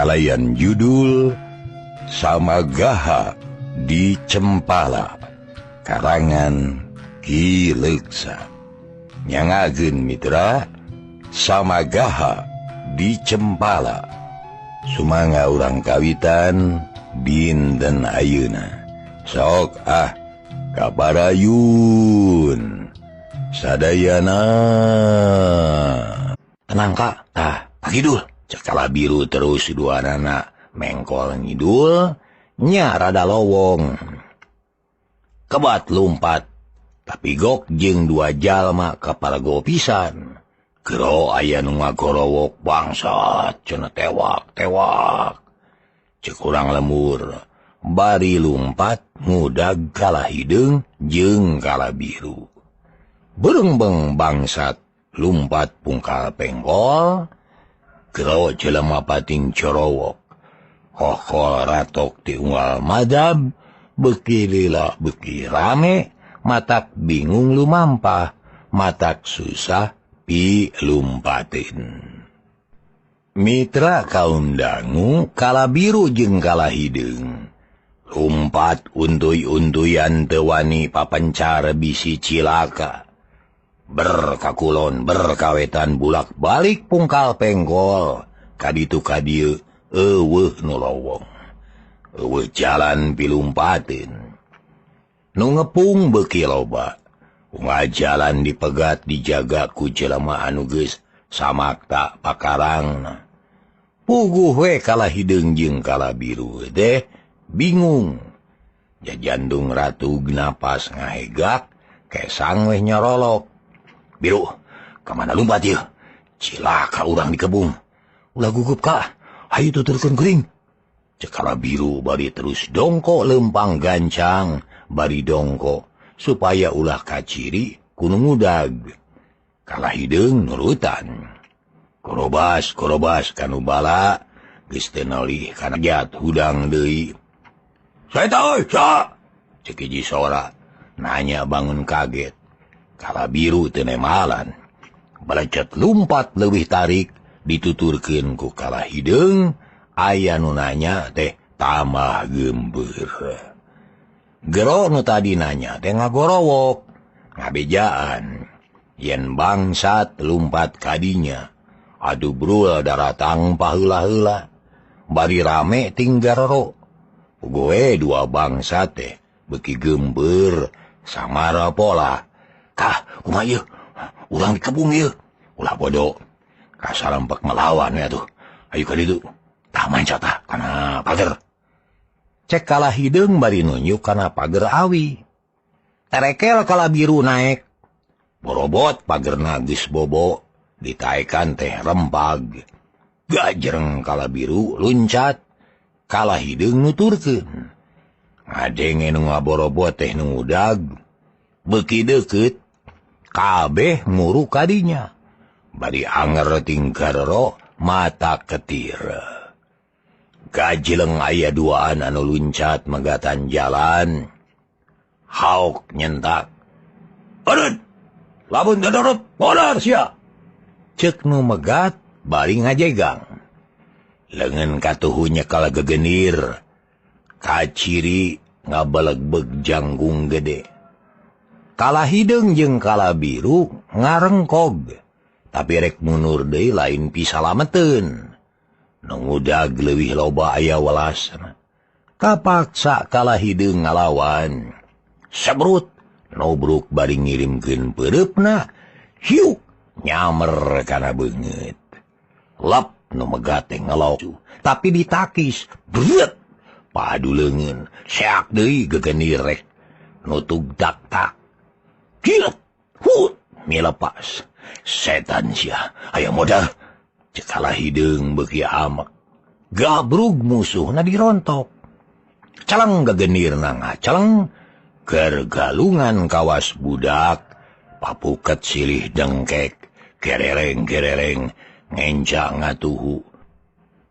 kalayan judul Samagaha di Cempala karangan Ki Leksa. Nyangageun mitra Samagaha di Cempala sumangga urang kawitan dinten ayeuna. Sok kabarayun sadayana. Tenang Kak, pakidul cek Kalabiru terus dua anak mengkol ngidul nya rada lowong kebat lumpat tapi gok jeung dua jalma kapalago pisan gero aya nu ngagorowok bangsat cenah tewak cek urang lemur bari lumpat ngudag Kalahideung jeung Kalabiru berengbeng bangsat lumpat pungkal pengkol gero jelema pating corowok kokol ratok ti unggal madab beuki lila beuki rame matak bingung lumampah matak susah pi lumpatin. Mitra kaum dangu Kalabiru jeung Kalahideung lumpat untuy-untuyan teu wani papencar bisi cilaka berkakulon berkawetan bulak balik pungkal pengkol kaditu kadieu eueuh nu lowong eueuh jalan pilumpatin nu ngepung beuki loba unggal jalan dipegat dijaga ku jelema anu geus samakta pakarangna puguh we Kalahideung jeung Kalabiru teh bingung jajandung ratug napas ngahegak kesang we nyorolok. Biru, kamana lumpat ieu? Cilaka urang di kebun. Ulah gugup Kak, hayu tuturkeun geuring. Cek Kalabiru bari terus dongko lempang gancang, bari dongko supaya ulah kaciri kudu ngudag. Kalahideung nurutan. Korobas kanu bala geus teu nolih kana jat hudang deui. Saeta euy, sa? Cek hiji sora nanya bangun kaget. Kalabiru teu nemalan balecet lumpat leuwih tarik dituturkeun ku Kalahideung aya nu nanya teh tamah geumbeur gero nu tadi nanya teh ngagorowok ngabejaan yen bangsat lumpat kadinya adu brul daratang paheula-heula bari rame tinggarero ugoe dua bangsat teh beuki geumbeur samara pola. Kah, kumaha ieu? Urang di kebun ieu. Ulah bodoh. Kasarempek melawan ya tuh. Ayo ka ditu. Tah manca tah kana pager. Cek Kalahideung bari nunjuk kana pager awi. Terekel Kalabiru naek. Borobot pagerna geus bobo. Ditaekan teh rempag. Gajereng Kalabiru luncat. Kalahideung nuturkeun. Ngadenge nu ngaborobot teh nu ngudag. Beuki deukeut kabeh nguru kadinya bari anger tinggarero mata ketir gajleng aya duaan anu luncat megatan jalan hauk nyentak aduh lamun dadorot bodar sia ceuk nu megat bari ngajegang leungeun katuhu nyekel gegenir kaciri ngabelegbeg janggung gede. Kalahideung jeung Kalabiru ngarengkog tapi rek mundur deui lain pisalameteun nu ngudag leuwih loba aya welasna kapaksa Kalahideung ngalawan sabrut nobruk bari ngirimkeun peureupna hiuk nyamer kana beungeut lep nu megat teh ngeloju tapi ditakis breut padu leungeun seak deui gegenir rek nutug tak kilat, hut, milepas. Setan sia, aya modal. Cek Kalahideung beuki amek. Gabrug musuhna dirontok. Caleng gegenirna ngacaleng. Keur galungan kawas budak. Papuket silih dengkek. Kerereng, ngenca ngatuhu.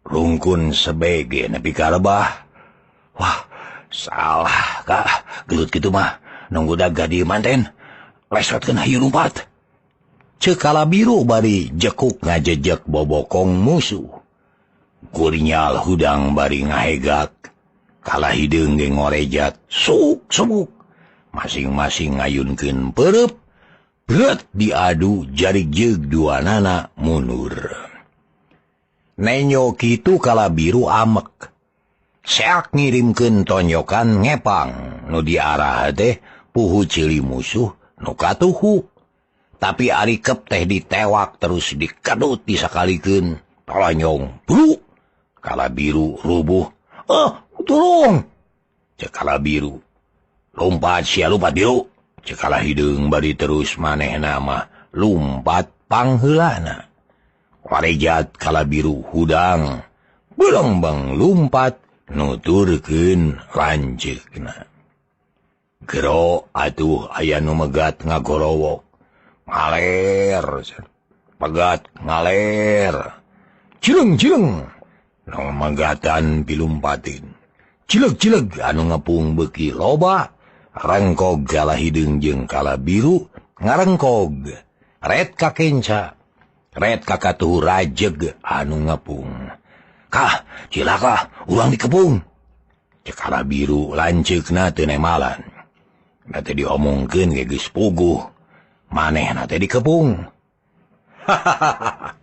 Rungkun sebege nepi karebah. Wah, salah Kak. Gelut kitu mah. Nunggu daga di manten. Lesotkeun hayu lumpat. Ceuk Kalabiru bari jekuk ngajejek bobokong musuh. Kurnyal hudang bari ngahegak. Kalah hideung ge ngorejat. Suk. Masing-masing ngayunkeun perep. Berat diadu jarik jeug duanana mundur. Nenyo kitu Kalabiru amek. Seak ngirimkeun tonjokan ngepang. Nu diarah teh puhu cili musuh nu katuhu. Tapi arikep teh ditewak terus dikedut disakalikeun. Tolonyong. Bulu. Kalabiru rubuh. Tolong. Cek Kalabiru. Lompat sia lompat biru. Cek Kalahideung bari terus manehna mah lumpat pangheulana. Warejat Kalabiru hudang. Belangbang lumpat nuturkeun lanceukna. Gero atuh aya nu megat ngagorowok. Ngaler. Pegat ngaler. Cileng. Nu megatan pilumpatin. Cileg anu ngepung beuki loba. Rengkog Kalahideung jeung Kalabiru ngarengkog. Red ka kenca. Red ka katuhu rajeg anu ngepung. Kah, cilaka, urang dikepung. Cek Kalabiru lanceukna teu nemalan. Nate diomongkeun ge geus puguh. Manehna teh dikepung. Hahaha.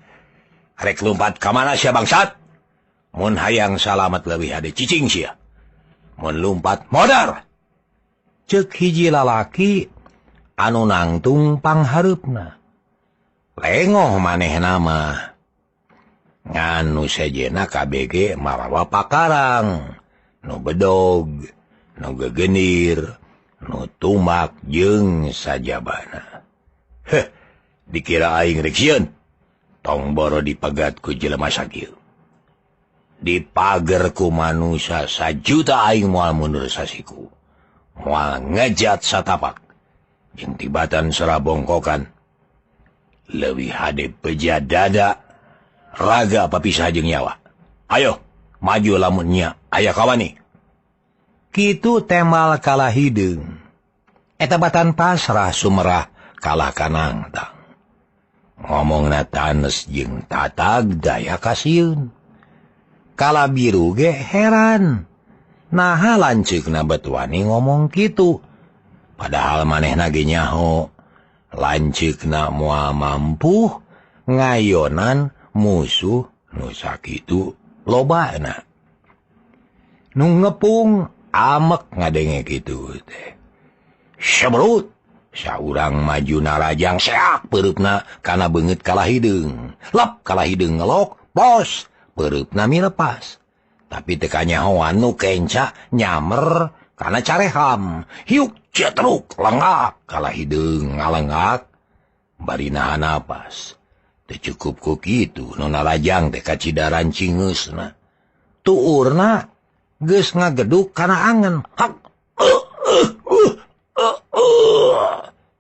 Rek lumpat ka mana sia bangsat? Mun hayang salamet leuwih hade cicing sia. Mun lumpat modar. Cek hiji lalaki anu nangtung panghareupna. Lengoh manehna mah. Nganu sejena KBG marawa pakarang. Nu bedog, nu gegenir, nu tumak jeung sajabana. Dikira aing rek sieun. Tong boro dipegat ku jelema sakieu. Dipager ku manusia 1 juta aing moal mundur sasiku. Moal ngejat satapak. Jeung tibatan serabongkokan. Leuwih hade peja dada. Raga papisah jeung nyawa. Ayo, maju lamun nya aya kawani. Kitu temal Kalahideung. Eta batan pasrah sumerah kalah kanangtang. Ngomongna tanes jeung tatag daya kasieun. Kalabiru ge heran. Naha lanceukna betuani ngomong kitu. Padahal manehna ge nyaho. Lanceukna moal mampu ngayonan musuh nu sakitu lobana. Nu ngepung amek ngadenge kitu teh. Sabrut. Saurang maju narajang seak pereupna kana beungeut Kalahideung. Lep Kalahideung ngelok, pos, pereupna milepas. Tapi teu kanyahoan nu kenca nyamer kana careham. Hiuk cetruk lengak Kalahideung ngalengak bari nahan napas. Teu cukup ku kitu nu narajang teh kacidaran cingeusna. Tuurna geus ngageduk kana angen. Hak.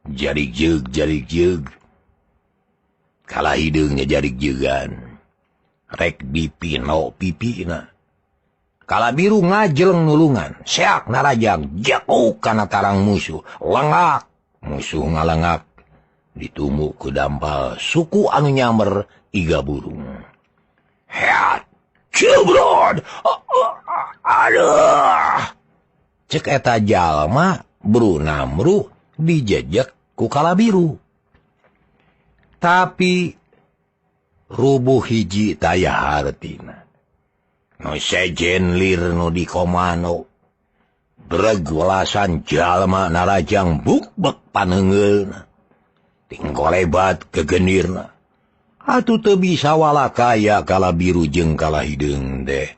Jarik jeug. Kalahideung nya jarik jeugan. Rek dipino pipina. Kalabiru ngajeleng nulungan. Seak narajang jauh kana tarang musuh. Lengak. Musuh ngalengak. Ditumuk ku dampal suku anu nyamer iga burung. Heat. Cebrod. Aduh. Cek eta jalma Brunamru dijejek ku Kalabiru. Tapi rubuh hiji taya hartina. Nu sejen lir nu di komano. Breg welasan jalma narajang bukbek paneungeulna. Tingkolebat kegenirna. Atuh teu bisa walakaya Kalabiru jeung Kalahideung teh.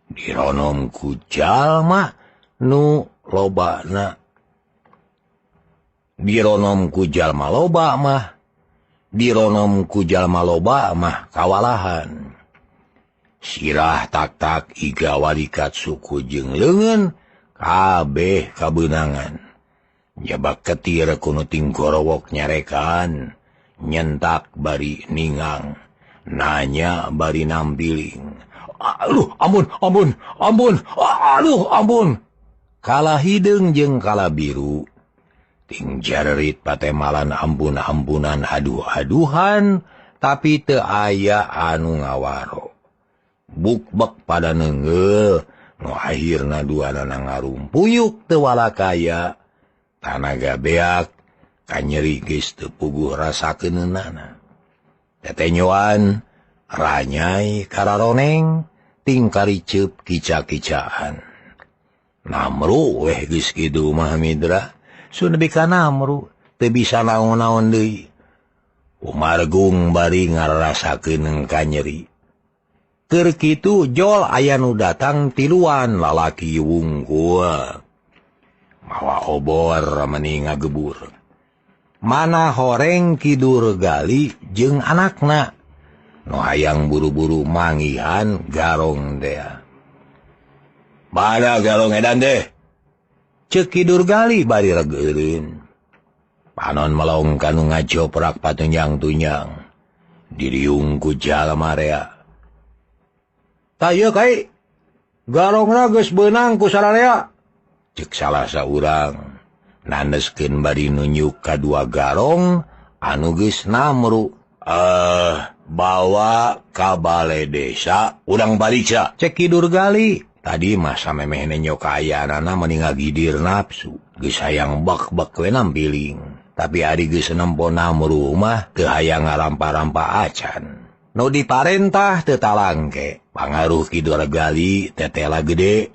Dironom ku jalma nu lobana. Dironom ku jalma loba mah. Dironom ku jalma loba mah kawalahan. Sirah tak-tak iga walikat suku jeung leungeun kabeh kabeunangan. Jabak ketir kuno tinggorowok nyarekan. Nyentak bari ningang. Nanya bari nampiling. Aduh, ampun. Aduh, ampun. Kalahideung jeung Kalabiru. Ting jarerit patemalan ampun-ampunan aduh-aduhan. Tapi teu aya anu ngawaro. bukbek pada nenggel nu akhirna duanana ngarumpuyuk teu walakaya tanaga beak kanyeri geus teu puguh rasakeunana tetenyoan ranyai kararoneng ting kariceup kica-kicaan Namru weh geus kitu mah Midra sun nepi ka Namru teu bisa naon-naon deui Umargung bari ngarasakeun kanyeri keur kitu jol aya nu datang tiluan lalaki wungkul mawa obor meni ngagebur mana horeng Kidur Gali jeung anakna nu hayang buru-buru manggihan garong dea mana garong edan teh ceuk Kidur Gali bari regeureun panon melong kanu ngajoprak patunjang-tunjang diriung ku jalma rea tayeu kai garongna geus beunang ku sararea ceuk salah saurang nandeskeun bari nunjuk ka dua garong anu geus Namru bawa ka balai desa urang baliksa cek Kidur Gali tadi mah samemehna nyoka ayanana meni ngagidir nafsu geus hayang bak-bak we nampiling tapi ari geus nempo Namru mah teu hayang ngarampa-rampa acan nu diparentah teu talangke pangaruh Kidur Gali tetela gede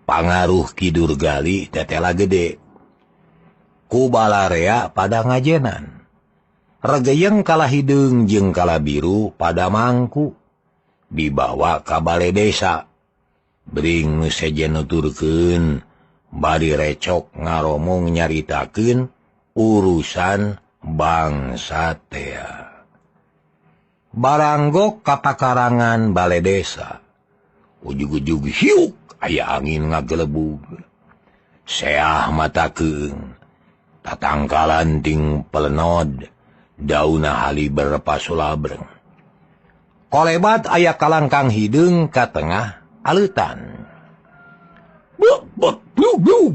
pangaruh Kidur Gali tetela gede ku balarea pada ngajenan regeyeng kala hideung jeung kala biru pada mangku dibawa ka balai desa bring nu sejen nuturkeun bari recok ngaromong nyaritakeun urusan bangsa tea baranggok ka pakarangan balai desa ujug-ujug hiuk aya angin ngagelebug seah matakeun tatangkalan ting pelenod dauna haliber pasulabreng kolebat aya kalangkang hideung ka tengah aleutan bluk bluk bluk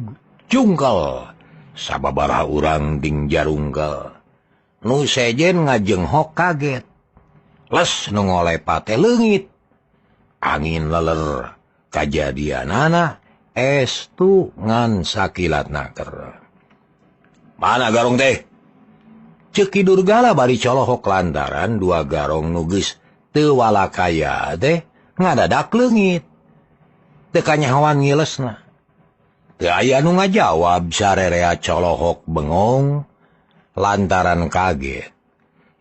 cungkel sababaraha urang ting jarungkel nu sejen ngajenghok kaget les nu ngolepat teh leungit angin leler kajadianana estu ngan sakilat naker mana garong teh ceuk Kidur Gali bari colohok lantaran dua garong nu geus teu walakaya teh ngadadak leungit teu kanyahoan ngilesna teu aya nu ngajawab sarerea colohok bengong lantaran kaget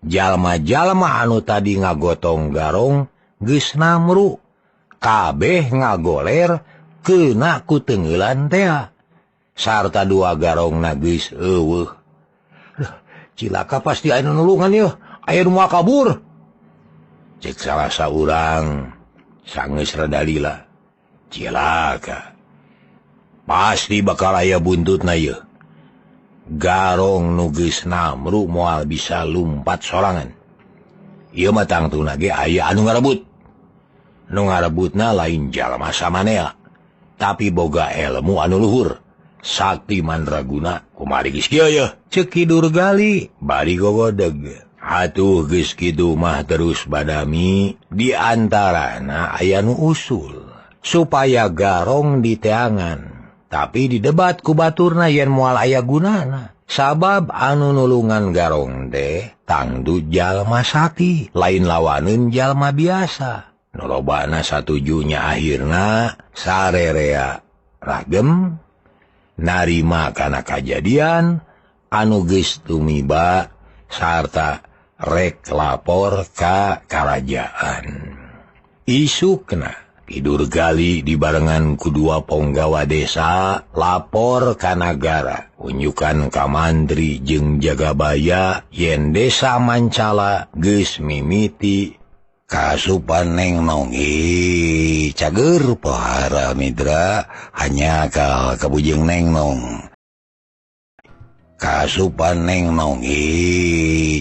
jalma-jalma anu tadi ngagotong garong geus Namru kabeh ngagoler keuna ku teungeulan tea sarta dua garongna geus eueuh cilaka pasti aya nulungan yeuh aya nu moal kabur cek salah saurang sangeus rada lila cilaka pasti bakal aya buntutna yeuh garong nu geus Namru moal bisa lumpat sorangan ieu mah tangtuna ge aya anu ngarebut nu ngarebutna lain jalma samanea tapi boga ilmu anu luhur sakti mandraguna kumari geus kieu yeuh ceuk Kidur Gali bari gogodeg atuh geus kitu mah terus badami di antarana aya nu usul supaya garong diteangan tapi didebat ku baturna yen moal aya gunana sabab anu nulungan garong teh tangtu jalma sakti lain lawaneun jalma biasa nu lobana satujunya akhirna sarerea ragem narima kana kajadian anu geus tumiba sarta rek lapor ka karajaan isukna Kidur Gali dibarengan kedua ponggawa desa lapor ka nagara unjukan ka mantri jeung jagabaya yen desa Mancala geus mimiti kasupan Neng Nong cager pohara Midra hanya ka kabujeng Neng Nong kasupan Neng Nong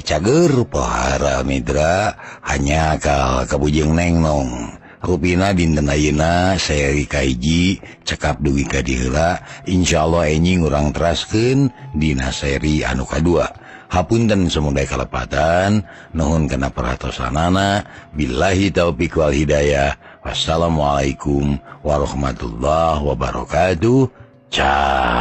cager pohara Midra hanya ka kabujeng Neng Nong rupina dinten ayeuna seri kaiji cekap dugi ka diheula insyaallah enjing urang teraskeun dina seri anu kadua hapunten samangga kalepatan nuhun kana paratosanana billahi taufik wal hidayah Wassalamualaikum warahmatullahi wabarakatuh. Ciao.